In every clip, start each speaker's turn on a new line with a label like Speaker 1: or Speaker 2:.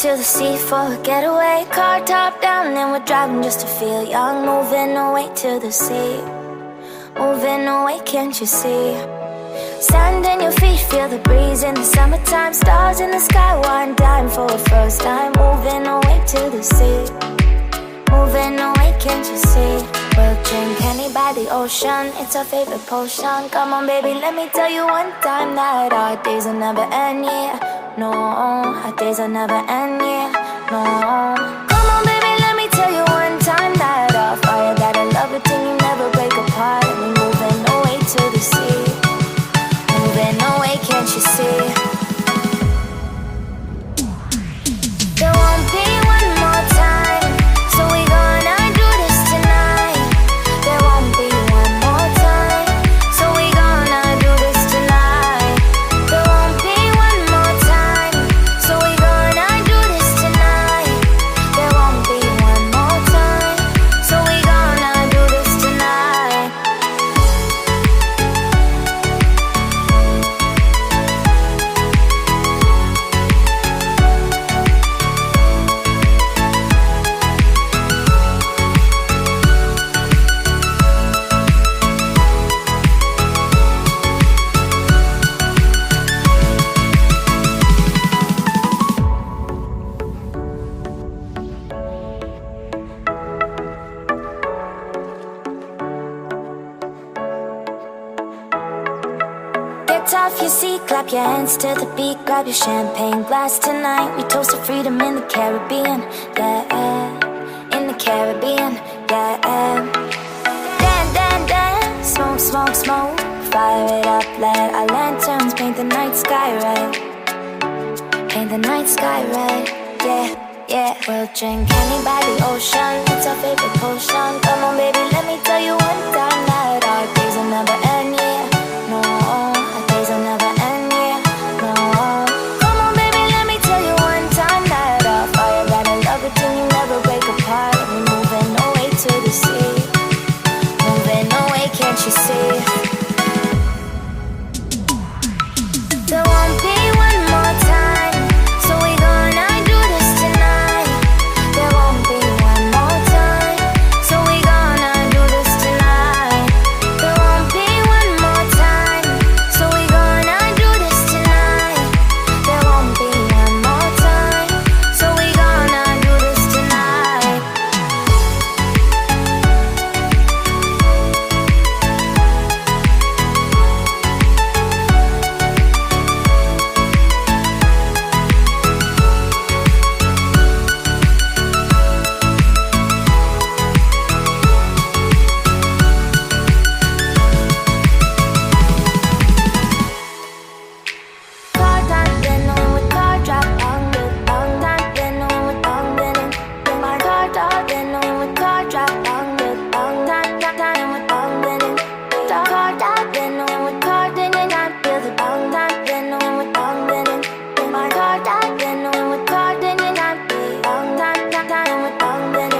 Speaker 1: To the sea for a getaway, car top down and we're driving just to feel young. Moving away to the sea, moving away, can't you see? Sand in your feet, feel the breeze in the summertime. Stars in the sky, one dime for a first time. Moving away to the sea, moving away, can't you see? We'll drink honey by the ocean, it's our favorite potion. Come on baby, let me tell you one time that our days will never end, yeah. No, our days will never end, yeah. No. Come on baby, let me tell you one time that our fire got a love it till you never break apart. And we're moving away to the sea, moving away, can't you see? There won't be one more time, so we gonna do this tonight. There won't be one more time, so we gonna do this tonight. There won't be one more time, so we gonna do this tonight. There won't be one more time, so we gonna do this tonight. Get off your seat, clap your hands to the beat. Grab your champagne glass tonight. We toast to freedom in the Caribbean, yeah. In the Caribbean, yeah. Dan, dan, dan, smoke, smoke, smoke. Fire it up, let our lanterns paint the night sky red. Paint the night sky red, yeah, yeah. We'll drink honey by the ocean, it's our favorite potion. Come on baby, let me tell you one time that our days will never end, yeah. No, our days will never end, yeah. No. Come on baby, let me tell you one time that our fire got a love it till you never break apart. And we're moving away to the sea, moving away, can't you see? There won't be one more time, so we gonna do this tonight. There won't be one more time, so we gonna do this tonight. There won't be one more time, so we gonna do this tonight. There won't be one more time, so we gonna do this tonight. Car top, then with car drop on the long time, then with long then my car top, then with car drop on the long time with long then car top, then with car then I feel the long time, then with long then my car top, then with car then I feel long time with long then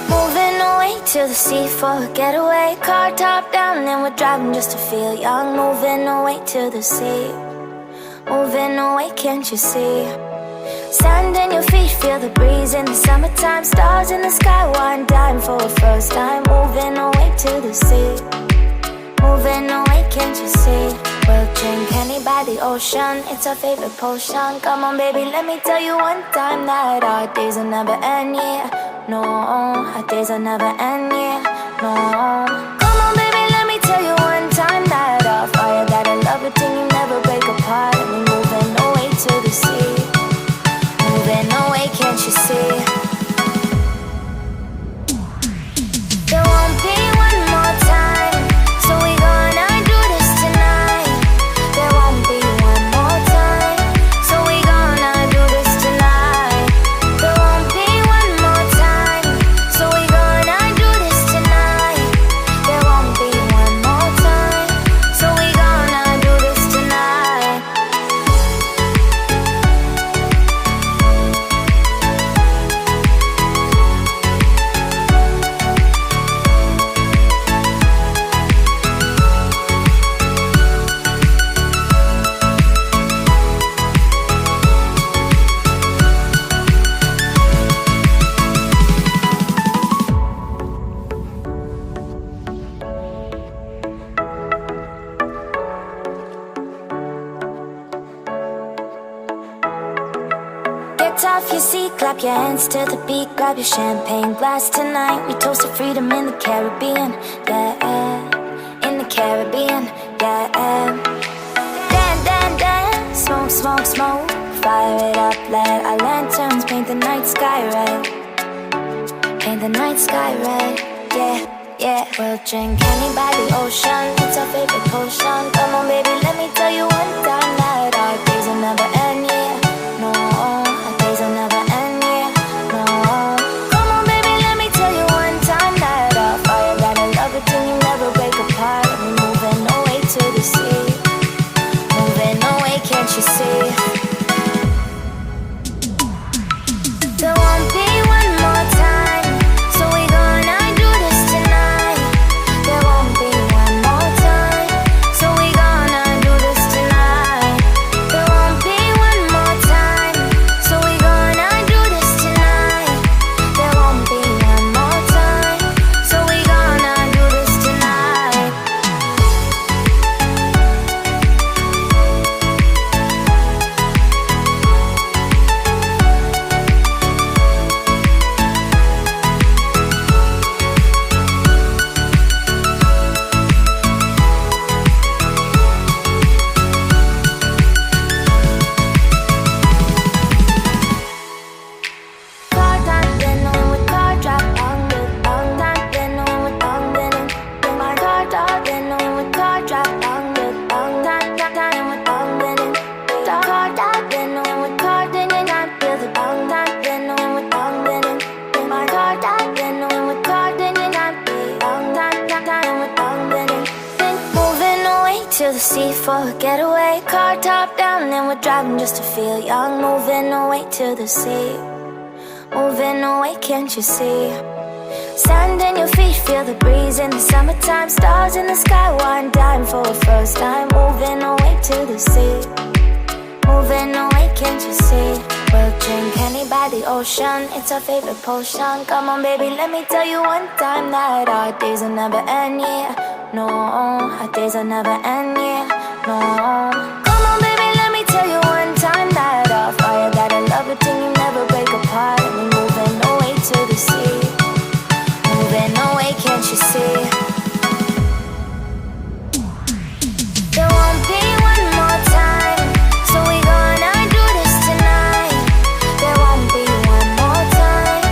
Speaker 1: moving away to the sea for a getaway, car top down and we're driving just to feel young. Moving away to the sea, moving away, can't you see? Sand in your feet, feel the breeze in the summertime. Stars in the sky, one dime for a first time. Moving away to the sea, moving away, can't you see? We'll drink honey by the ocean, it's our favorite potion. Come on baby, let me tell you one time that our days will never end, yeah. No, our days will never end, yeah. No. Come on baby, let me tell you one time that our fire got a love it till you never break apart. And we're moving away to the sea, moving away, can't you see? There won't be one more time, so we gonna do this tonight. There won't be one more time, so we gonna do this tonight. There won't be one more time, so we gonna do this tonight. off your seat, clap your hands to the beat, grab your champagne glass tonight. We toast to freedom in the Caribbean, yeah, in the Caribbean, yeah. Dan, dan, dan, smoke, smoke, smoke, fire it up, let our lanterns paint the night sky red, paint the night sky red, yeah, yeah. We'll drink honey by the ocean, it's our favorite potion. Come on baby, let me tell you one time that our days will never end, yeah. No, our days will never end, yeah. No. Come on baby, let me tell you one time that our fire got a love it till you never break apart. We're moving away to the sea, moving away, can't you see? There won't be one more time, so we gonna do this tonight. There won't be one more time, so we gonna do this tonight. There won't be one more time, so we gonna do this tonight. There won't be one more time, so we gonna do this tonight. Car time, then on with car drop, on with on time, then on with on then in my car top, then on with car drop, on with on time, time with on then in car top, then on with car then and I feel the on time, then on with on then in my car top, then on with car then and I feel on time with on then in. Then moving away to the sea for a getaway, car top down and we're driving just to feel young, moving away to the sea. Moving away, can't you see? Sand in your feet, feel the breeze in the summertime. Stars in the sky, one time for a first time. Moving away to the sea, moving away, can't you see? We'll drink honey by the ocean, it's our favorite potion. Come on baby, let me tell you one time that our days will never end, yeah. No, our days will never end, yeah. No. Come on baby, let me tell you one time that our fire got a love it till you never break apart. And we're moving away to the sea, moving away, can't you see? There won't be one more time, so we gonna do this tonight. There won't be one more time,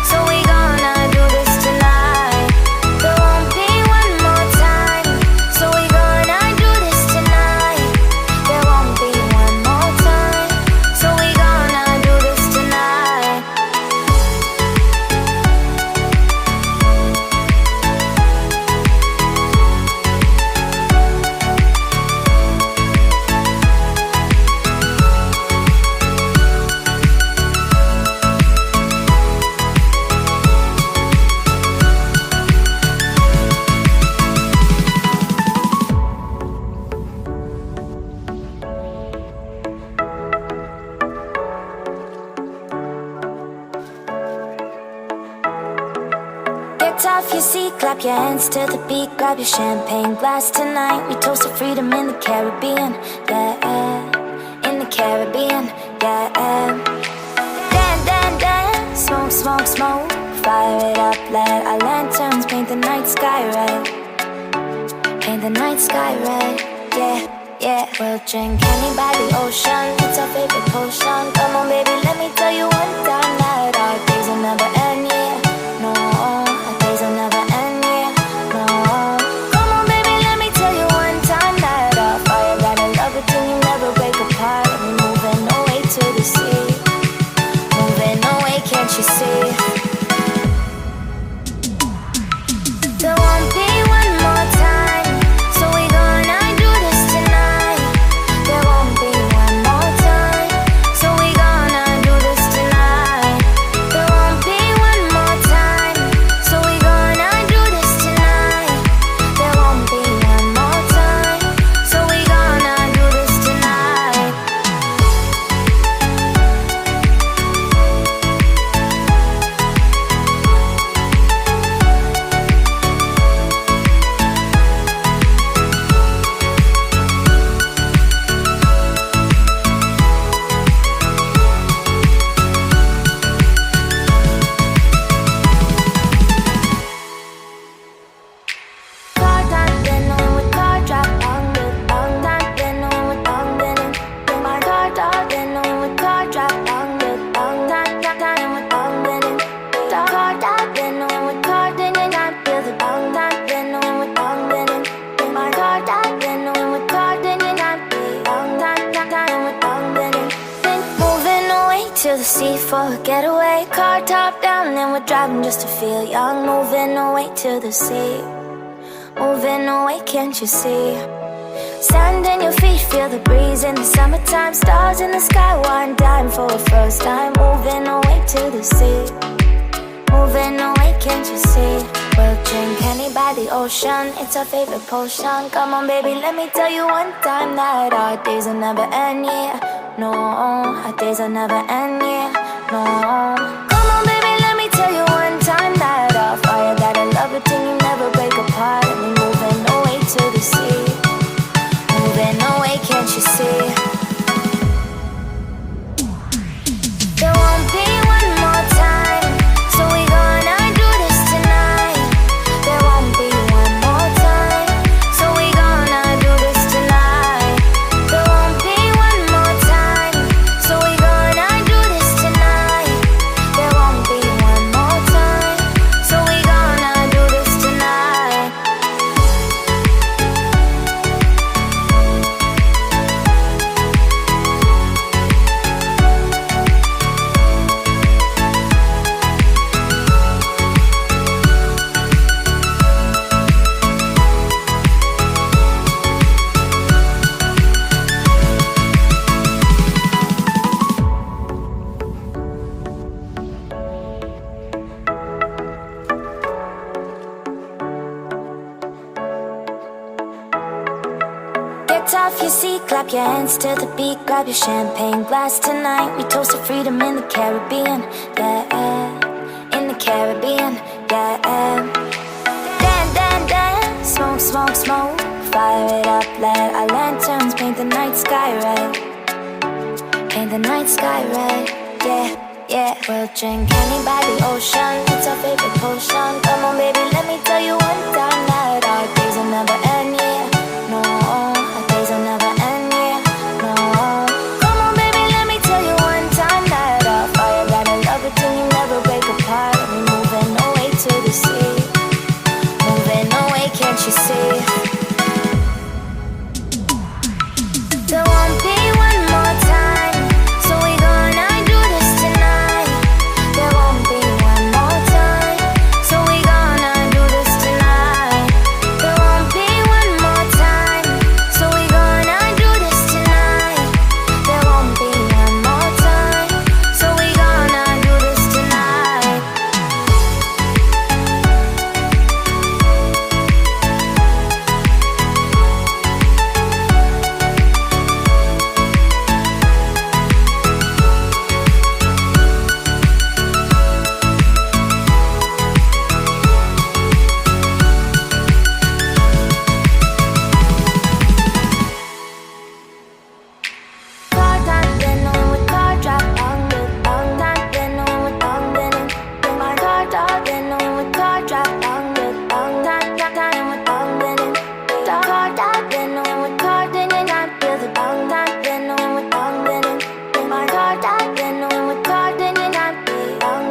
Speaker 1: so we gonna do this tonight. There won't be one more time, so we gonna do this tonight. There won't be one more time, so we gonna do this tonight. Get off your seat, clap your hands to the beat, grab your champagne glass tonight. We toast to freedom in the Caribbean, yeah, in the Caribbean, yeah. Dan, dan, dan, smoke, smoke, smoke, fire it up, let our lanterns paint the night sky red, paint the night sky red, yeah, yeah. We'll drink honey by the ocean, it's our favorite potion. Come on baby, let me tell you one time that our days will never end, yeah. No, our days will never end, yeah. No. Come on baby, let me tell you one time that our fire got a love it till you never break apart. And we're moving away to the sea, moving away, can't you see? There won't be one more time, so we gonna do this tonight. There won't be one more time, so we gonna do this tonight. There won't be one to the sea for a getaway. Car top down and we're driving just to feel young. Moving away to the sea, moving away, can't you see? Sand in your feet, feel the breeze in the summertime. Stars in the sky, one dime for a first time. Moving away to the sea, moving away, can't you see? We'll drink honey by the ocean, it's our favorite potion. Come on baby, let me tell you one time that our days will never end, yeah. No, our days will never end, yeah. No. Come on baby, let me tell you one time that our fire got a love it till you never break apart. And we're moving away to the sea, moving away, can't you see? There won't be one more time, so we gonna do this tonight. There won't be one more time, so we gonna do this tonight. There won't be one more time, so we gonna do this tonight. There won't be one more time, so we gonna do this tonight. Get off your seat, clap your hands to the beat. Grab your champagne glass tonight. We toast to freedom in the Caribbean, yeah. In the Caribbean, yeah. Dance, dance, dance, smoke, smoke, smoke. Fire it up, let our lanterns paint the night sky red. Paint the night sky red, yeah, yeah. We'll drink honey by the ocean, it's our favorite potion. Come on baby, let me tell you one time that our days will never end, yeah. No, our days will never end, yeah. No. Come on baby, let me tell you one time that our fire got a love it till you never break apart. And we're moving away to the sea, moving away, can't you see? There won't be one more time, so we gonna do this tonight. There won't be one more time, so we gonna do this tonight. There won't be one more time, so we gonna do this tonight. There won't be one more time, so we gonna do this tonight. Car time, then with car drop on the long time, then with long then my car top, then with car drop on the long time, with long then car top, then with car then I feel the long time, then with long then my car top, then with car then I feel long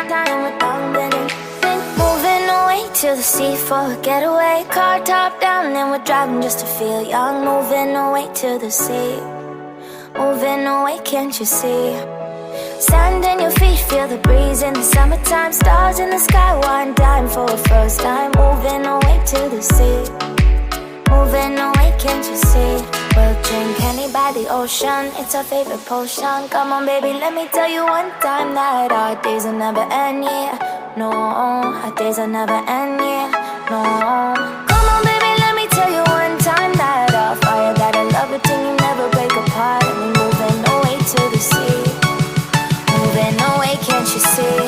Speaker 1: time, with long then moving away to the sea for a getaway. Car top down and we're driving just to feel young. Moving away to the sea, moving away, can't you see? Sand in your feet, feel the breeze in the summertime. Stars in the sky, one dime for a first time. Moving away to the sea, moving away, can't you see? We'll drink honey by the ocean, it's our favorite potion. Come on baby, let me tell you one time that our days will never end, yeah. No, our days will never end, yeah. No. Come on baby, let me tell you one time that our fire got a love it till you never break apart. And we're moving away to the sea, moving away, can't you see?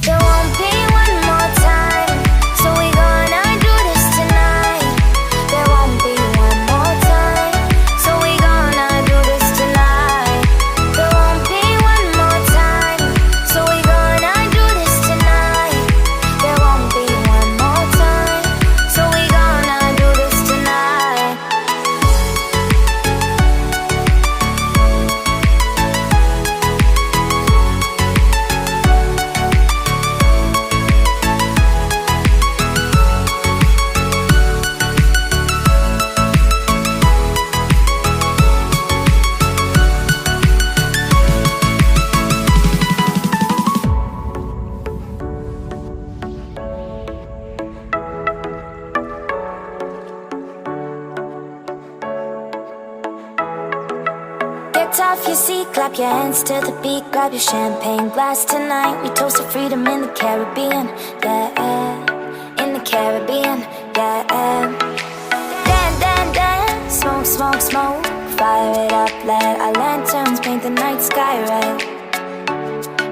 Speaker 1: There won't be one more time, so we gonna do this tonight. There won't be one more time, so we gonna do this tonight. There won't be one more time, so we gonna do this tonight. your seat, clap your hands to the beat, grab your champagne glass tonight. We toast to freedom in the Caribbean, yeah, in the Caribbean, yeah. Dan, dan, dan, smoke, smoke, smoke, fire it up, let our lanterns paint the night sky red,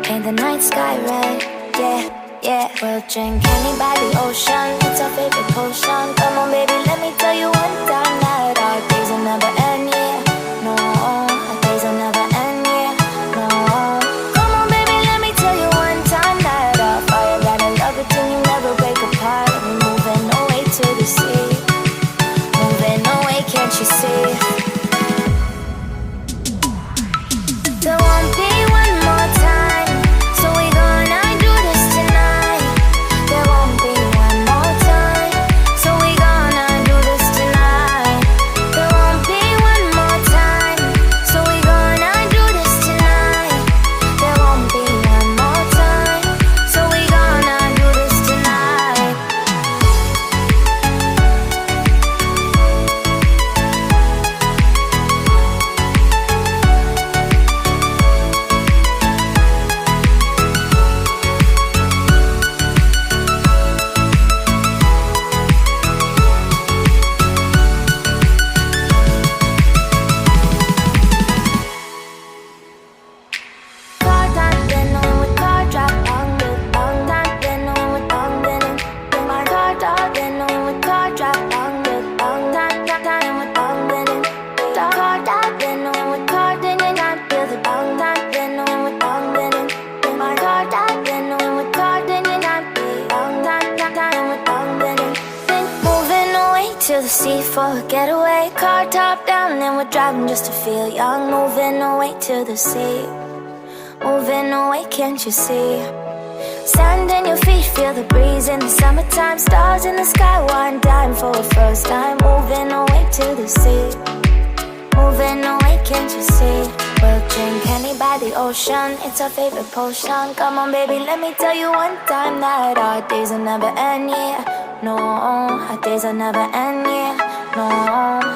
Speaker 1: paint the night sky red, yeah, yeah. We'll drink honey by the ocean, it's our favorite potion. Come on baby, let me tell you one time that our days will never end, yeah. No, our days will never end, yeah. No. Come on baby, let me tell you one time that our fire got a love between you, never break apart. We're moving away to the sea, moving away, can't you see? There won't be one more time, so we gonna do this tonight. There won't be one more time, so we gonna do this tonight. There won't be one more time, so we gonna do this tonight. There won't be one more time, so we gonna do this tonight. Car time, then with car drop, long time, then with long been in my car top, then with car drop, long time with long been in car top, then with car, then I feel the long time, then with long been in my car top, then with car, then I feel long time with long been in. Then moving away to the sea for a getaway, car top down, and we're driving just to feel young. Moving away to the sea, moving away, can't you see? Sand in your feet, feel the breeze in the summertime. Stars in the sky, one dime for a first time. Moving away to the sea, moving away, can't you see? We'll drink honey by the ocean, it's our favorite potion. Come on baby, let me tell you one time that our days will never end, yeah. No, our days will never end, yeah. No.